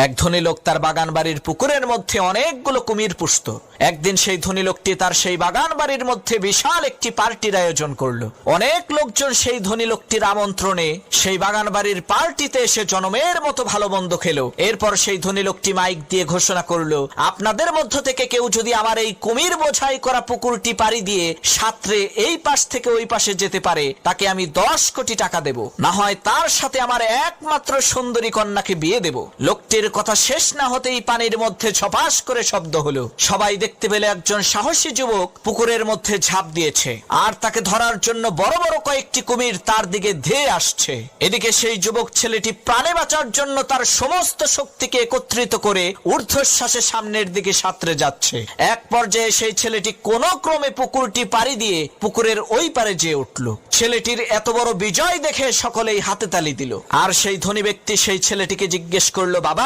এক ধনী লোক তার বাগান বাড়ির পুকুরের মধ্যে অনেকগুলো কুমির পুষত। একদিন সেই ধনী লোকটি তার সেই বাগান বাড়ির মধ্যে বিশাল একটি পার্টির আয়োজন করলো। অনেক লোকজন সেই ধনী লোকটির আমন্ত্রণে সেই বাগান বাড়ির পার্টিতে এসে জনমের মতো ভালো মন্দ খেলো। এরপর সেই ধনী লোকটি মাইক দিয়ে ঘোষণা করলো, আপনাদের মধ্য থেকে কেউ যদি আমার এই কুমির বোঝাই করা পুকুরটি পাড়ি দিয়ে সাঁতরে এই পাশ থেকে ওই পাশে যেতে পারে, তাকে আমি 10 কোটি টাকা দেব, না হয় তার সাথে আমার একমাত্র সুন্দরী কন্যাকে বিয়ে দেব। লোকটির কথা শেষ না হতেই পানির মধ্যে ছপাস করে শব্দ হলো। সবাই দেখতে পেলে একজন সাহসী যুবক পুকুরের মধ্যে ঝাঁপ দিয়েছে, আর তাকে ধরার জন্য বড় বড় কয়েকটি কুমির তার দিকে ধেয়ে আসছে। এদিকে সেই যুবক ছেলেটি প্রাণে বাঁচার জন্য তার সমস্ত শক্তিকে একত্রিত করে ঊর্ধ্বশ্বাসে সামনের দিকে সাঁতরে যাচ্ছে। এক পর্যায়ে সেই ছেলেটি কোনো ক্রমে পুকুরটি পাড়ি দিয়ে পুকুরের ওই পারে যেয়ে উঠল। ছেলেটির এত বড় বিজয় দেখে সকলেই হাতে তালি দিল। আর সেই ধনী ব্যক্তি সেই ছেলেটিকে জিজ্ঞেস করলো, বাবা